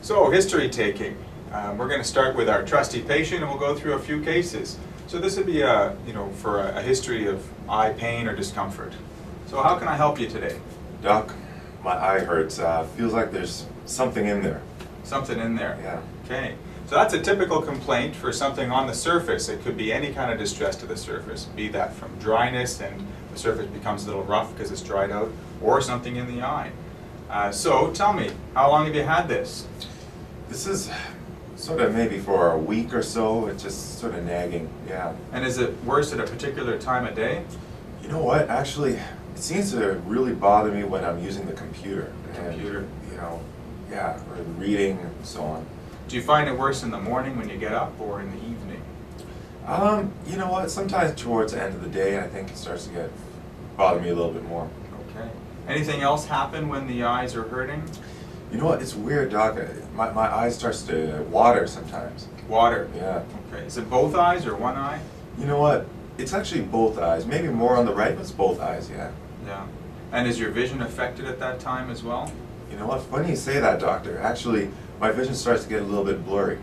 So, history taking. We're going to start with our trusty patient, and we'll go through a few cases. So this would be for a history of eye pain or discomfort. So how can I help you today? Doc, my eye hurts. Feels like there's something in there. Something in there. Yeah. Okay. So that's a typical complaint for something on the surface. It could be any kind of distress to the surface, be that from dryness and the surface becomes a little rough because it's dried out, or something in the eye. So tell me, how long have you had this? This is sort of maybe for a week or so. It's just sort of nagging. Yeah. And is it worse at a particular time of day? You know what? Actually, it seems to really bother me when I'm using the computer. Computer. And, yeah, or reading and so on. Do you find it worse in the morning when you get up or in the evening? You know what? Sometimes towards the end of the day, I think it starts to bother me a little bit more. Okay. Anything else happen when the eyes are hurting? You know what? It's weird, Doc. My eye starts to water sometimes. Water. Yeah. Okay. Is it both eyes or one eye? You know what? It's actually both eyes. Maybe more on the right, but it's both eyes, yeah. Yeah. And is your vision affected at that time as well? You know what? Funny you say that, Doctor. Actually, my vision starts to get a little bit blurry.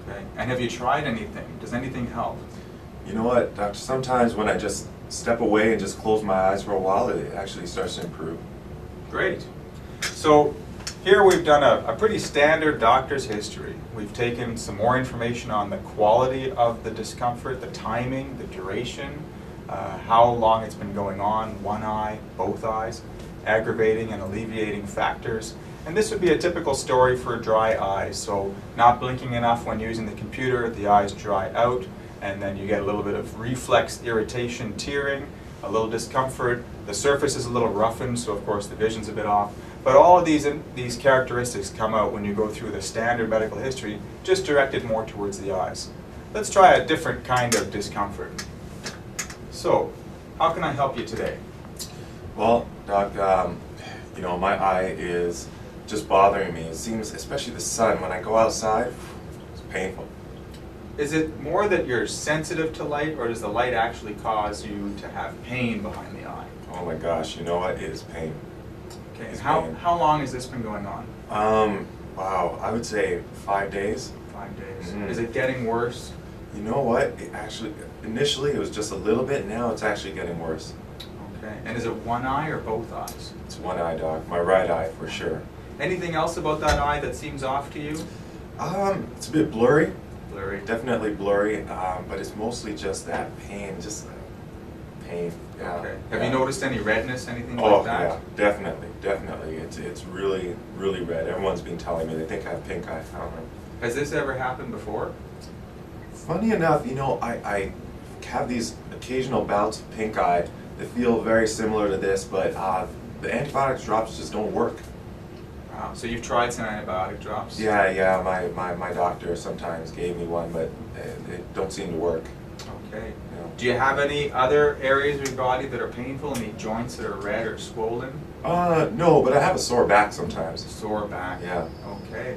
Okay. And have you tried anything? Does anything help? You know what, Doctor? Sometimes when I just step away and just close my eyes for a while, it actually starts to improve. Great. So here we've done a pretty standard doctor's history. We've taken some more information on the quality of the discomfort, the timing, the duration, how long it's been going on, one eye, both eyes, aggravating and alleviating factors. And this would be a typical story for dry eyes. So not blinking enough when using the computer, the eyes dry out, and then you get a little bit of reflex irritation, tearing, a little discomfort. The surface is a little roughened, so of course the vision's a bit off. But all of these characteristics come out when you go through the standard medical history, just directed more towards the eyes. Let's try a different kind of discomfort. So, how can I help you today? Well, Doc, my eye is just bothering me. It seems, especially the sun, when I go outside, it's painful. Is it more that you're sensitive to light, or does the light actually cause you to have pain behind the eye? Oh my gosh, you know what? It is pain. Okay, and It's how pain. long has this been going on? Wow, I would say 5 days. 5 days. Mhm. Is it getting worse? You know what? It actually, initially it was just a little bit, now it's actually getting worse. Okay, and is it one eye or both eyes? It's one eye, Doc. My right eye, for sure. Anything else about that eye that seems off to you? It's a bit blurry. Blurry. Definitely blurry, but it's mostly just that pain, pain. Yeah. Okay. Have yeah. you noticed any redness, anything Oh like that? yeah, definitely. It's really red. Everyone's been telling me they think I have pink eye. I don't know. Has this ever happened before? Funny enough, I have these occasional bouts of pink eye that feel very similar to this, but the antibiotic drops just don't work. Wow. So you've tried some antibiotic drops? Yeah. My doctor sometimes gave me one, but they don't seem to work. Okay. You know. Do you have any other areas of your body that are painful? Any joints that are red or swollen? No, but I have a sore back sometimes. Sore back? Yeah. Okay.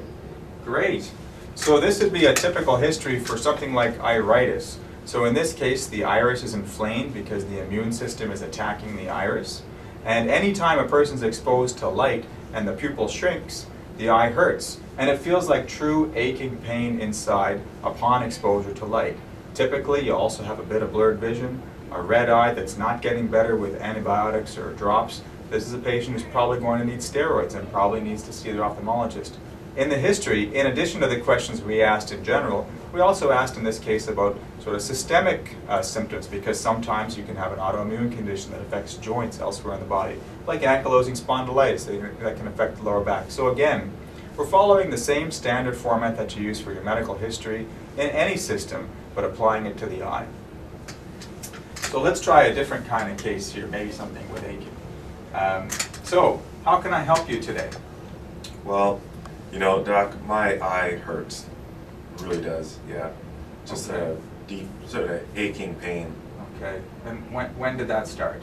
Great. So this would be a typical history for something like iritis. So in this case, the iris is inflamed because the immune system is attacking the iris. And anytime a person's exposed to light and the pupil shrinks, the eye hurts. And it feels like true aching pain inside upon exposure to light. Typically, you also have a bit of blurred vision, a red eye that's not getting better with antibiotics or drops. This is a patient who's probably going to need steroids and probably needs to see their ophthalmologist. In the history, in addition to the questions we asked in general, we also asked in this case about sort of systemic symptoms, because sometimes you can have an autoimmune condition that affects joints elsewhere in the body, like ankylosing spondylitis that can affect the lower back. So again, we're following the same standard format that you use for your medical history in any system, but applying it to the eye. So let's try a different kind of case here, maybe something with aching. So, how can I help you today? Well, Doc, my eye hurts. It really does, yeah. Just Okay. a deep, sort of aching pain. Okay, and when did that start?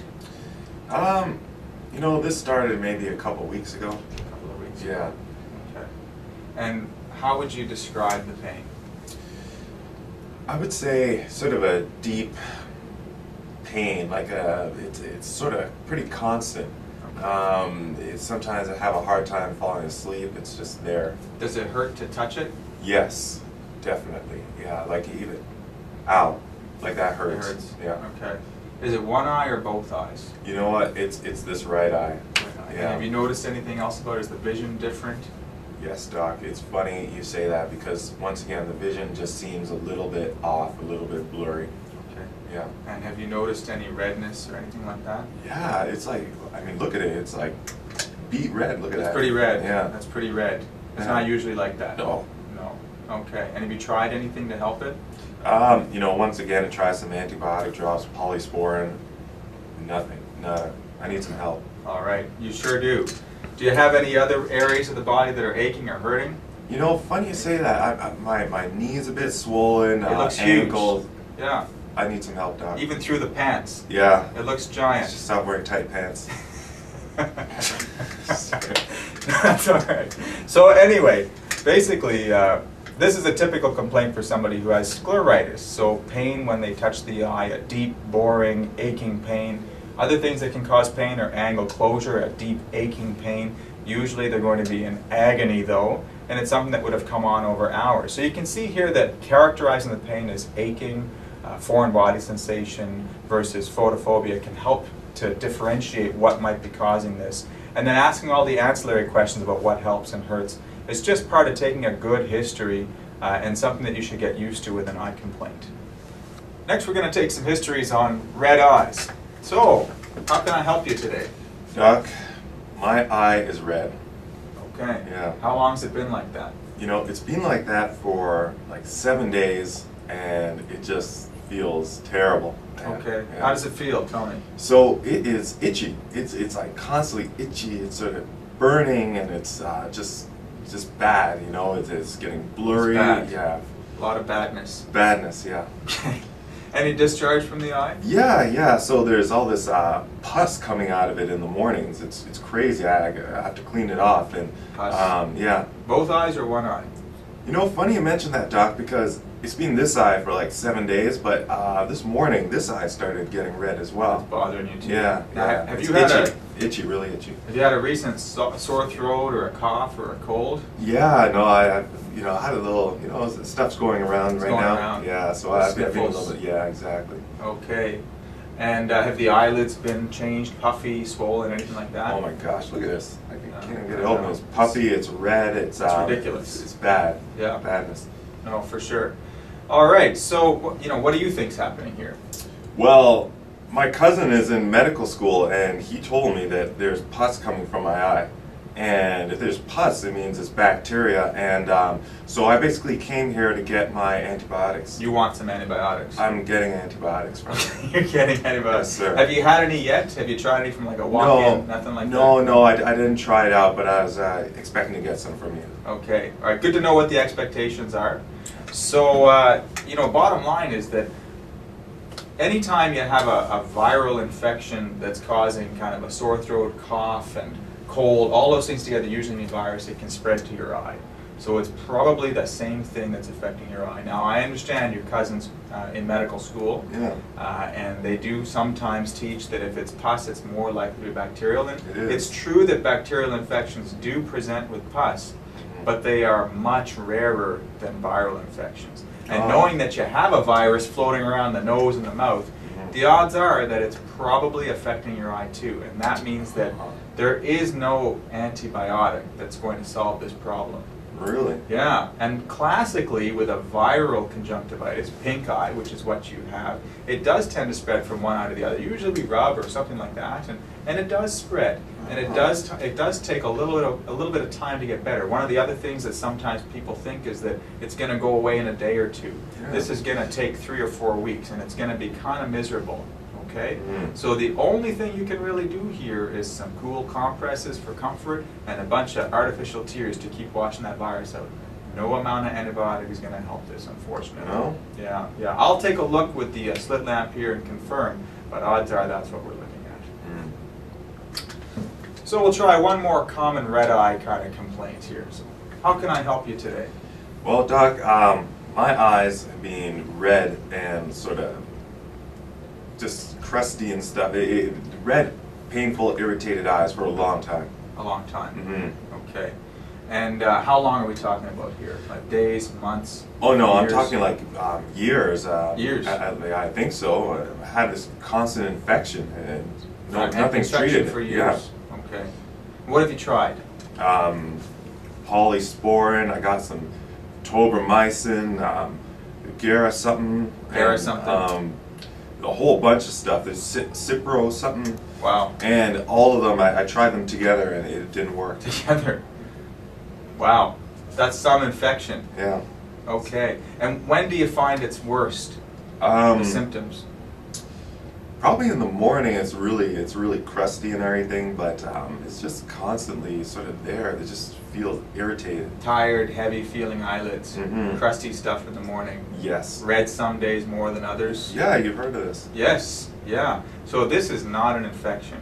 This started maybe a couple weeks ago. A couple of weeks Yeah. ago. Okay. And how would you describe the pain? I would say sort of a deep pain, like it's sort of pretty constant. Sometimes I have a hard time falling asleep. It's just there. Does it hurt to touch it? Yes, definitely. Yeah, like even, ow, like that It hurts. hurts? Yeah. Okay. Is it one eye or both eyes? You know what? It's this right eye. And Yeah. have you noticed anything else about it? Is the vision different? Yes, Doc. It's funny you say that because once again the vision just seems a little bit off, a little bit blurry. Okay. Yeah. And have you noticed any redness or anything like that? Yeah, it's like, I mean, look at it. It's like beet red. Look at that. It's pretty red. Yeah. That's pretty red. It's Yeah. not usually like that. No. No. Okay. And have you tried anything to help it? You know, once again, I try some antibiotic drops, polysporin. Nothing. Nada. I need some help. All right. You sure do. Do you have any other areas of the body that are aching or hurting? You know, funny you say that. My knee's a bit swollen. It looks ankles. huge. Yeah. I need some help, Doc. Even through the pants. Yeah. It looks giant. Just stop wearing tight pants. That's all right. So anyway, basically, this is a typical complaint for somebody who has scleritis. So pain when they touch the eye, a deep, boring, aching pain. Other things that can cause pain are angle closure, a deep, aching pain. Usually they're going to be in agony though, and it's something that would have come on over hours. So you can see here that characterizing the pain as aching, foreign body sensation versus photophobia can help to differentiate what might be causing this. And then asking all the ancillary questions about what helps and hurts is just part of taking a good history and something that you should get used to with an eye complaint. Next we're going to take some histories on red eyes. So, how can I help you today? Doc, my eye is red. Okay. Yeah. How long has it been like that? You know, it's been like that for like 7 days, and it just feels terrible. man. Okay. Yeah. How does it feel? Tell me. So it is itchy. It's like constantly itchy. It's sort of burning, and it's just bad. You know, it's getting blurry. bad. Yeah, A lot of badness. badness. Yeah. Okay. Any discharge from the eye? Yeah. So there's all this pus coming out of it in the mornings. It's crazy. I have to clean it off, and Pus. yeah. Both eyes or one eye? You know, funny you mentioned that, Doc, because it's been this eye for like 7 days, but this morning this eye started getting red as well. It's bothering you too. Yeah. Now, have It's you had itchy. Itchy, really itchy. Have you had a recent sore throat or a cough or a cold? Yeah, no, I had a little, stuff's going around It's right going now. around. Yeah, so I've been a Sniffles. little bit, yeah, exactly. Okay. And have the eyelids been changed, puffy, swollen, anything like that? Oh my gosh, look at this. I can't even get it I open. know. It's puffy, it's red, it's ridiculous. It's bad. Yeah. Badness. No, for sure. All right. So, what do you think's happening here? Well, my cousin is in medical school, and he told me that there's pus coming from my eye. And if there's pus, it means it's bacteria. And so I basically came here to get my antibiotics. You want some antibiotics? I'm getting antibiotics from him. You're getting antibiotics. Yes, sir. Have you had any yet? Have you tried any from like a walk-in? Nothing like that? No, I didn't try it out, but I was expecting to get some from you. Okay. All right. Good to know what the expectations are. So, bottom line is that anytime you have a viral infection that's causing kind of a sore throat, cough, and cold, all those things together usually mean virus, it can spread to your eye. So it's probably the same thing that's affecting your eye. Now, I understand your cousin's in medical school, Yeah. and they do sometimes teach that if it's pus, it's more likely to be bacterial. And It is. it's true that bacterial infections do present with pus, but they are much rarer than viral infections. And Oh. knowing that you have a virus floating around the nose and the mouth, the odds are that it's probably affecting your eye too. And that means that there is no antibiotic that's going to solve this problem. Really? Yeah, and classically with a viral conjunctivitis, pink eye, which is what you have, it does tend to spread from one eye to the other. Usually we rub or something like that, and it does spread, and it does take a little bit of time to get better. One of the other things that sometimes people think is that it's going to go away in a day or two. Yeah. This is going to take 3 or 4 weeks, and it's going to be kind of miserable. Okay? Mm. So the only thing you can really do here is some cool compresses for comfort and a bunch of artificial tears to keep washing that virus out. No amount of antibiotic is going to help this, unfortunately. No? Yeah. I'll take a look with the slit lamp here and confirm, but odds are that's what we're looking at. Mm. So we'll try one more common red eye kind of complaint here. So how can I help you today? Well, Doc, my eyes have been red and sort of just crusty and stuff. Red painful, irritated eyes for a long time. A long time. Hmm. Okay. And how long are we talking about here? Like days, months? Oh no, I'm years? talking like years. Years? I think so. I had this constant infection and And nothing's infection treated. for years. Okay. What have you tried? Yeah. Polysporin. I got some tobramycin, Gara something. Gara and, something. A whole bunch of stuff. There's Cipro something. Wow. And all of them, I tried them together and it didn't work. Together. Wow. That's some infection. Yeah. Okay. And when do you find it's worst? The Um, symptoms? Probably in the morning. It's really crusty and everything, but it's just constantly sort of there. They just feel irritated. Tired, heavy feeling eyelids, Mhm. crusty stuff in the morning. Yes. Red some days more than others. Yeah, you've heard of this. Yes, yeah. So this is not an infection.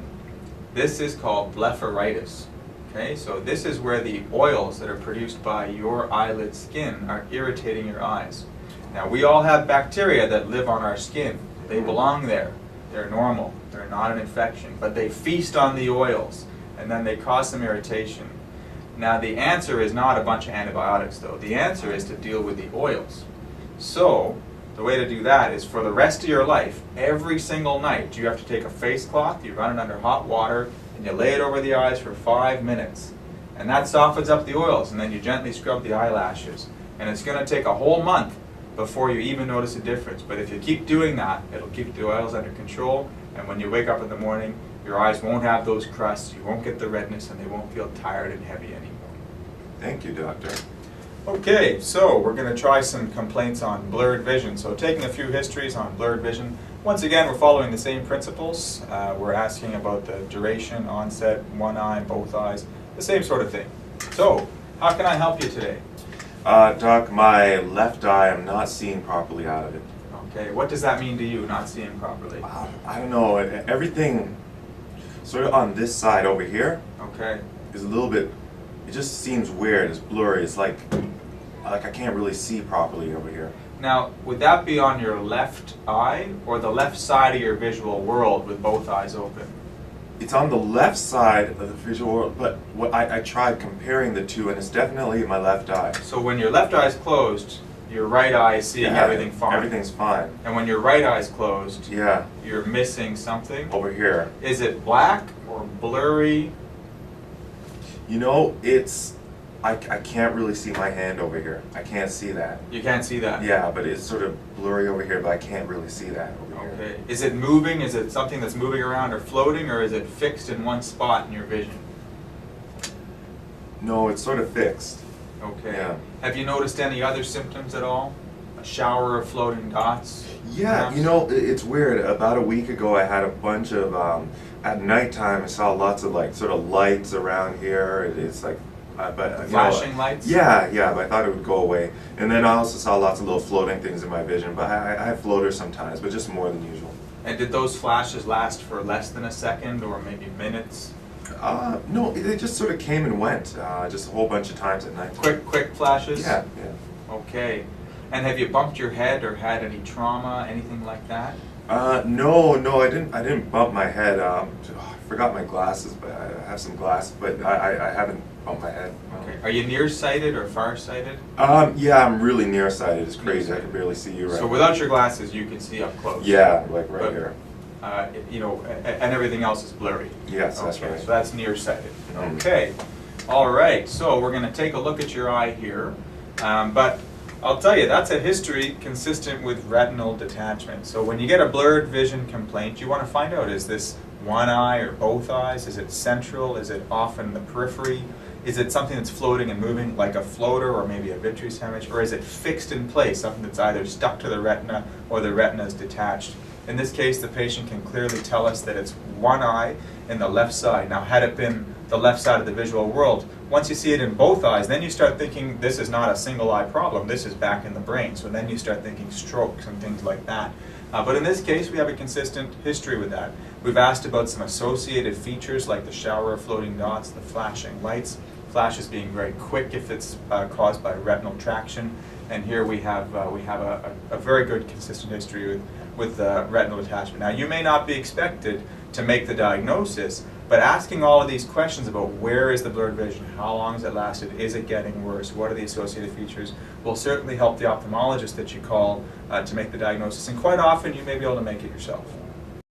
This is called blepharitis. Okay, so this is where the oils that are produced by your eyelid skin are irritating your eyes. Now we all have bacteria that live on our skin. They belong there. They're normal. They're not an infection, but they feast on the oils and then they cause some irritation. Now the answer is not a bunch of antibiotics though. The answer is to deal with the oils. So the way to do that is for the rest of your life, every single night, you have to take a face cloth, you run it under hot water, and you lay it over the eyes for 5 minutes. And that softens up the oils, and then you gently scrub the eyelashes. And it's going to take a whole month before you even notice a difference. But if you keep doing that, it'll keep the oils under control, and when you wake up in the morning, your eyes won't have those crusts, you won't get the redness, and they won't feel tired and heavy anymore. Thank you, doctor. Okay, so we're going to try some complaints on blurred vision. So taking a few histories on blurred vision. Once again, we're following the same principles. We're asking about the duration, onset, one eye, both eyes, the same sort of thing. So, how can I help you today? Doc, my left eye, I'm not seeing properly out of it. Okay, what does that mean to you, not seeing properly? I don't know, everything sort of on this side over here Okay, is a little bit, it just seems weird, it's blurry, it's like I can't really see properly over here. now would that be on your left eye or the left side of your visual world with both eyes open? It's on the left side of the visual world, but what I tried comparing the two and it's definitely my left eye. So when your left eye is closed, your right eye is seeing Yeah, everything fine. Everything's fine. And when your right eye is closed, Yeah, you're missing something. over here. Is it black or blurry? You know, it's, I can't really see my hand over here. I can't see that. You can't see that? Yeah, but it's sort of blurry over here, but I can't really see that over here. Okay. Is it moving? Is it something that's moving around or floating, or is it fixed in one spot in your vision? No, it's sort of fixed. Okay. Yeah. Have you noticed any other symptoms at all? A shower of floating dots? Yeah, perhaps? you know, it's weird. About a week ago, I had a bunch of, at nighttime, I saw lots of like sort of lights around here. It's like, but you know, Flashing lights? Yeah, but I thought it would go away. And then I also saw lots of little floating things in my vision, but I have floaters sometimes, but just more than usual. And did those flashes last for less than a second or maybe minutes? No, they just sort of came and went, just a whole bunch of times at night. Quick flashes? Yeah. Okay. And have you bumped your head or had any trauma, anything like that? No, I didn't bump my head. I forgot my glasses, but I have some glasses, but I haven't bumped my head. No. Okay. Are you nearsighted or farsighted? Yeah, I'm really nearsighted. It's crazy. I can barely see you right So now. without your glasses, you can see up close. Yeah, like right But- here. You know, and everything else is blurry. Yes, that's Okay, right. so that's nearsighted. Mhm. Okay. All right. So we're going to take a look at your eye here, but I'll tell you that's a history consistent with retinal detachment. So when you get a blurred vision complaint, you want to find out, is this one eye or both eyes? Is it central? Is it off in the periphery? Is it something that's floating and moving like a floater or maybe a vitreous hemorrhage? Or is it fixed in place, something that's either stuck to the retina or the retina is detached? In this case, the patient can clearly tell us that it's one eye in the left side. Now, had it been the left side of the visual world, once you see it in both eyes, then you start thinking this is not a single eye problem, this is back in the brain. So then you start thinking strokes and things like that. But in this case, we have a consistent history with that. We've asked about some associated features like the shower of floating dots, the flashing lights, flashes being very quick if it's caused by retinal traction. And here we have a very good consistent history with retinal detachment. Now, you may not be expected to make the diagnosis. But asking all of these questions about where is the blurred vision, how long has it lasted, is it getting worse, what are the associated features, will certainly help the ophthalmologist that you call to make the diagnosis. And quite often you may be able to make it yourself.